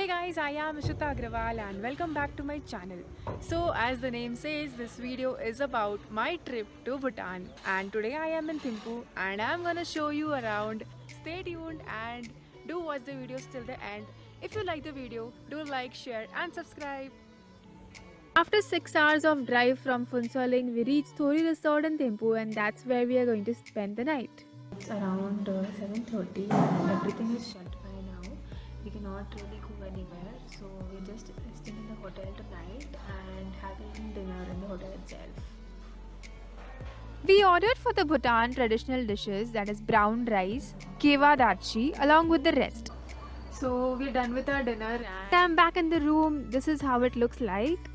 Hey guys, I am Ishita Agrawal and welcome back to my channel. So, as the name says, this video is about my trip to Bhutan, and today I am in Thimphu and I am gonna show you around. Stay tuned and do watch the videos till the end. If you like the video, do like, share and subscribe. After 6 hours of drive from Phuntsholing, we reached Thori Resort in Thimphu and that's where we are going to spend the night. It's around 7:30 and everything is shut by now. We cannot really go anywhere, so we're just staying in the hotel tonight and having dinner in the hotel itself. We ordered for the Bhutan traditional dishes, that is brown rice, kewa dachi, along with the rest. So we're done with our dinner and I'm back in the room. This is how it looks like.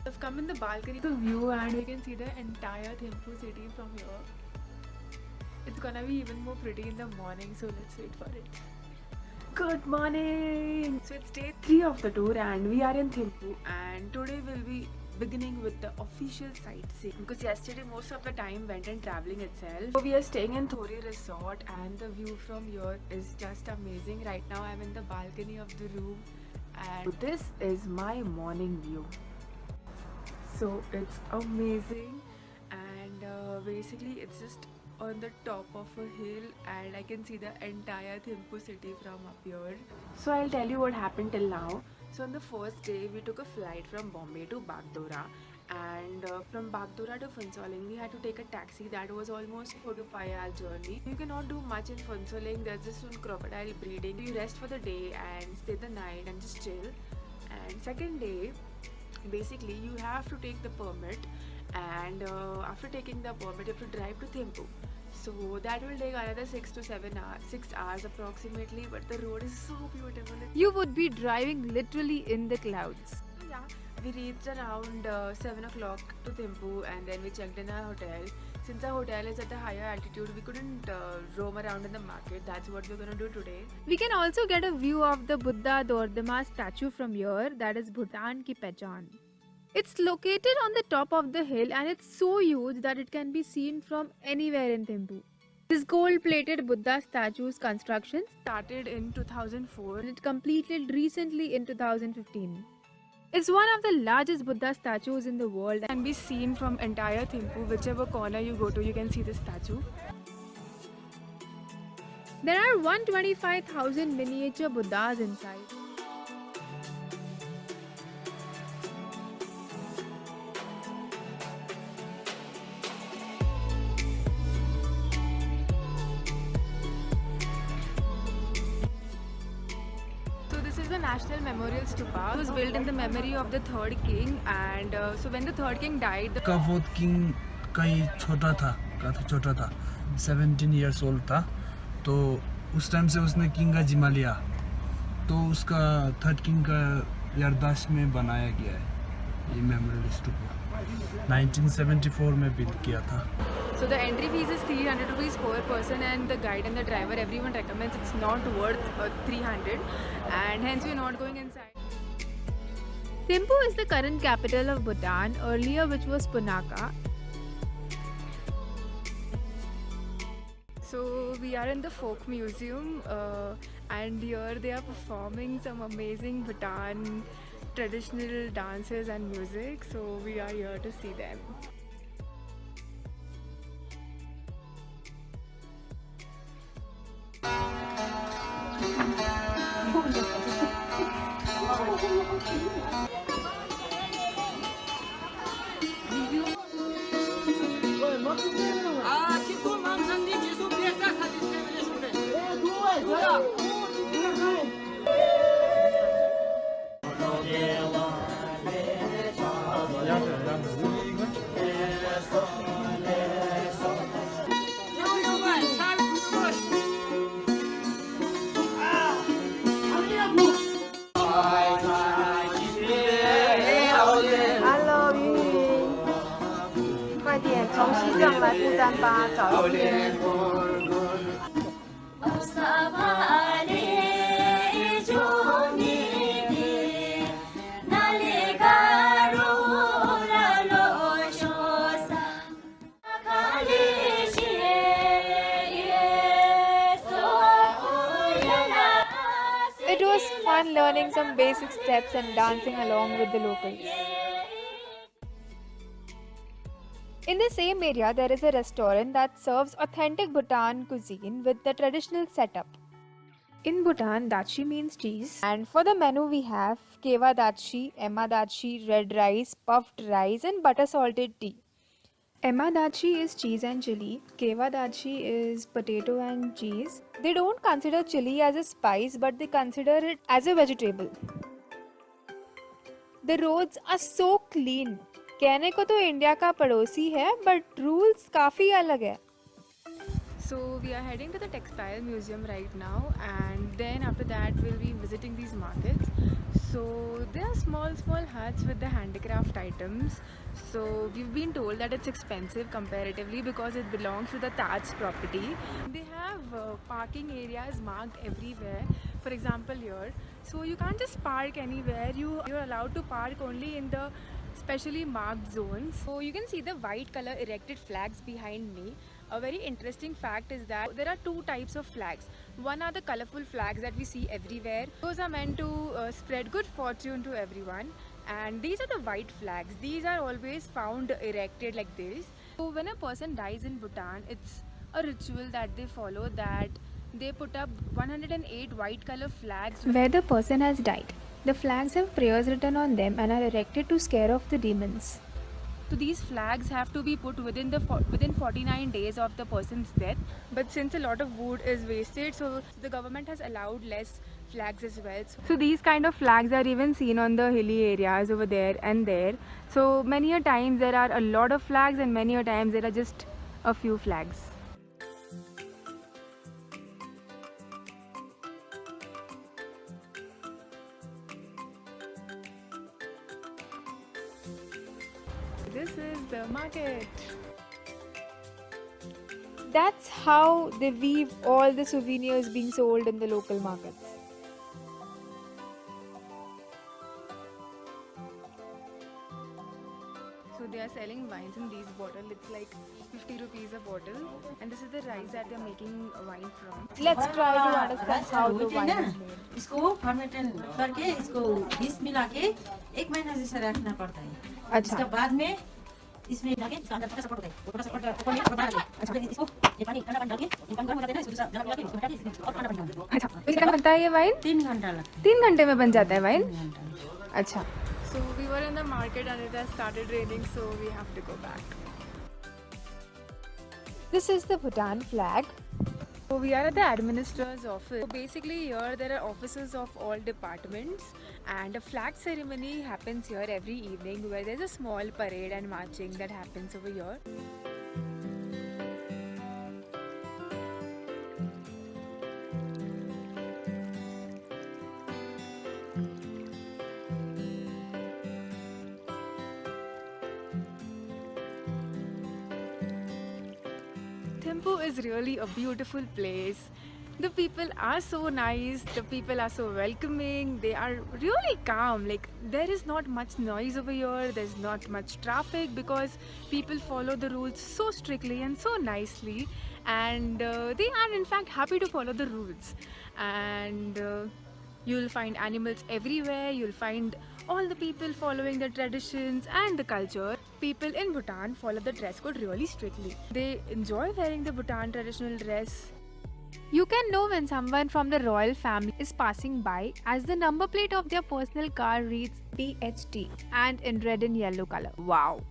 I've come in the balcony to view and we can see the entire Thimphu city from here. It's gonna be even more pretty in the morning, so let's wait for it. Good morning! So it's day 3 of the tour and we are in Thimphu, and today we'll be beginning with the official sightseeing because yesterday most of the time went in traveling itself. So we are staying in Thori Resort and the view from here is just amazing. Right now I'm in the balcony of the room and this is my morning view. So it's amazing, and basically it's just on the top of a hill and I can see the entire Thimphu city from up here. So I'll tell you what happened till now. So on the first day we took a flight from Bombay to Bagdora, and from Bagdora to Phuntsholing we had to take a taxi. That was almost 4 to 5 hour journey. You cannot do much in Phuntsholing. There's just one crocodile breeding. You rest for the day and stay the night and just chill. And second day, basically you have to take the permit, and after taking the permit you have to drive to Thimphu. So that will take another 6 to 7 hours, 6 hours approximately, but the road is so beautiful. You would be driving literally in the clouds. Yeah, we reached around 7 o'clock to Thimphu and then we checked in our hotel. Since our hotel is at a higher altitude, we couldn't roam around in the market. That's what we're gonna do today. We can also get a view of the Buddha Dordama statue from here, that is Bhutan Ki Pehchan. It's located on the top of the hill and it's so huge that it can be seen from anywhere in Thimphu. This gold-plated Buddha statue's construction started in 2004 and it completed recently in 2015. It's one of the largest Buddha statues in the world and can be seen from entire Thimphu. Whichever corner you go to, you can see the statue. There are 125,000 miniature Buddhas inside. The National Memorial Stupa was built in the memory of the third king, and so when the third king died, का fourth king कई छोटा था 17 years old था, तो उस time से उसने king का जिम्मा लिया, तो उसका थर्ड किंग का याददाश्त में बनाया गया है ये मेमोरियल स्तूपा 1974 में बिल्ड किया था. So the entry fees is 300 rupees per person, and the guide and the driver, everyone recommends it's not worth 300, and hence we're not going inside. Thimphu is the current capital of Bhutan, earlier which was Punakha. So we are in the folk museum and here they are performing some amazing Bhutan traditional dances and music, so we are here to see them. Hello， 云云，快点从西藏来不丹吧，找一天。It was fun learning some basic steps and dancing along with the locals. In the same area, there is a restaurant that serves authentic Bhutan cuisine with the traditional setup. In Bhutan, dachi means cheese, and for the menu we have kewa dachi, emma dachi, red rice, puffed rice, and butter salted tea. Emma dachi is cheese and chili, kewa dachi is potato and cheese. They don't consider chili as a spice, but they consider it as a vegetable. The roads are so clean. कहने को तो India का पड़ोसी है, but rules काफ़ी अलग है. So we are heading to the textile museum right now, and then after that we'll be visiting these markets. So there are small huts with the handicraft items. So we've been told that it's expensive comparatively because it belongs to the Taj property. They have parking areas marked everywhere. For example here, so you can't just park anywhere. You're allowed to park only in the specially marked zones. So you can see the white color erected flags behind me. A very interesting fact is that there are two types of flags. One are the colorful flags that we see everywhere. Those are meant to spread good fortune to everyone. And these are the white flags. These are always found erected like this. So when a person dies in Bhutan, it's a ritual that they follow, that they put up 108 white color flags where the person has died. The flags have prayers written on them and are erected to scare off the demons. So these flags have to be put within 49 days of the person's death. But since a lot of wood is wasted, so the government has allowed less flags as well. So these kind of flags are even seen on the hilly areas over there and there. So many a times there are a lot of flags, and many a times there are just a few flags. This is the market. That's how they weave all the souvenirs being sold in the local markets. So they are selling wines in these bottles. It's like 50 rupees a bottle, and this is the rice that they're making wine from. Let's try to understand how the wine is made. इसको fermentation करके इसको बीज मिला के 1 महीना जैसा रखना पड़ता है. अच्छा. इसके बाद में इसमें डाल के अंदर छोटा सा पट होता है. छोटा सा पट ऊपर में पटा के अच्छा इसको ये पानी ठंडा पानी डाल के ये पानी गर्म हो जाता है ना, इसको जरा मिला के इसको हटा के और ठंडा पानी डाल दो. अच्छा, कितना बनता है ये वाइन? 3 घंटा लगता है. 3 घंटे में बन जाता है वाइन? 3 घंटा. अच्छा. So we were in the market and it has started raining, so we have to go back. This is the Bhutan flag. So we are at the administrator's office. So basically here there are offices of all departments, and a flag ceremony happens here every evening where there's a small parade and marching that happens over here. Thimphu is really a beautiful place. The people are so nice, the people are so welcoming, they are really calm. Like, there is not much noise over here, there's not much traffic because people follow the rules so strictly and so nicely, and they are in fact happy to follow the rules. And you'll find animals everywhere, you'll find all the people following the traditions and the culture. People in Bhutan follow the dress code really strictly. They enjoy wearing the Bhutan traditional dress. You can know when someone from the royal family is passing by, as the number plate of their personal car reads PHT and in red and yellow color. Wow!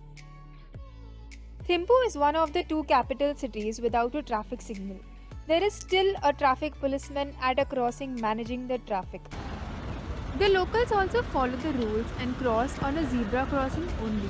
Thimphu is one of the 2 capital cities without a traffic signal. There is still a traffic policeman at a crossing managing the traffic. The locals also follow the rules and cross on a zebra crossing only.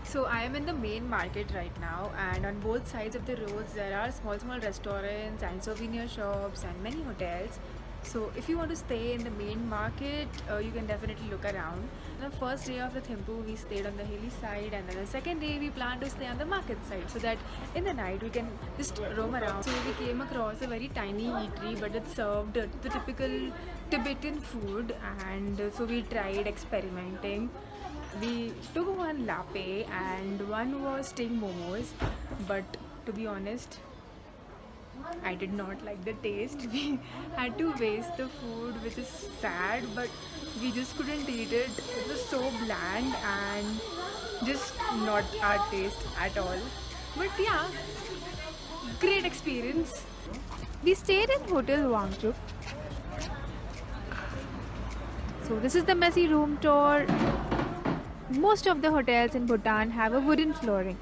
So I am in the main market right now, and on both sides of the roads there are small restaurants and souvenir shops and many hotels. So if you want to stay in the main market, you can definitely look around. On the first day of the Thimphu, we stayed on the hilly side, and then the second day we plan to stay on the market side, so that in the night we can just roam around. So we came across a very tiny eatery, but it served the typical Tibetan food, and so we tried experimenting. We took one lape and one was sting momos, but to be honest, I did not like the taste. We had to waste the food, which is sad, but we just couldn't eat it. It was so bland and just not our taste at all. But yeah, great experience. We stayed in Hotel Wangchuk. So this is the messy room tour. Most of the hotels in Bhutan have a wooden flooring,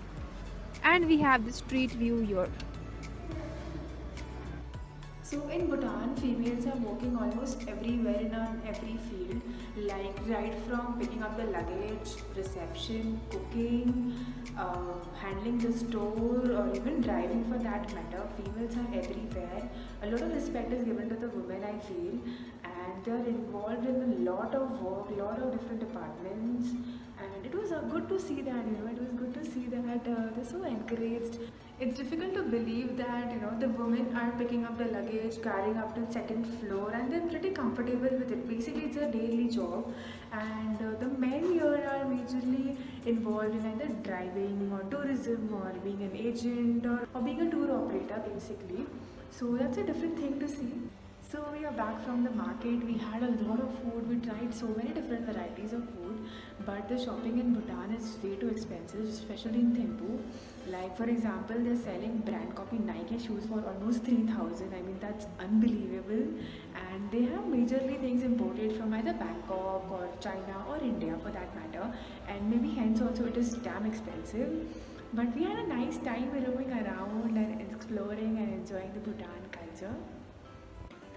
and we have the street view here. So in Bhutan, females are working almost everywhere in every field, like right from picking up the luggage, reception, cooking, handling the store, or even driving for that matter. Females are everywhere. A lot of respect is given to the women, I feel, and they are involved in a lot of work, lot of different departments. And it was good to see that, it was good to see that they're so encouraged. It's difficult to believe that, the women are picking up the luggage, carrying up to the second floor, and they're pretty comfortable with it. Basically, it's a daily job, and the men here are majorly involved in either driving or tourism or being an agent or being a tour operator, basically. So that's a different thing to see. So we are back from the market. We had a lot of food. We tried so many different varieties of food, but the shopping in Bhutan is way too expensive, especially in Thimphu. Like for example, they're selling brand copy Nike shoes for almost 3,000. I mean, that's unbelievable. And they have majorly things imported from either Bangkok or China or India for that matter. And maybe hence also it is damn expensive. But we had a nice time roaming around and exploring and enjoying the Bhutan culture.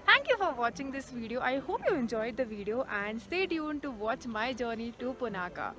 Thank you for watching this video. I hope you enjoyed the video and stay tuned to watch my journey to Punakha.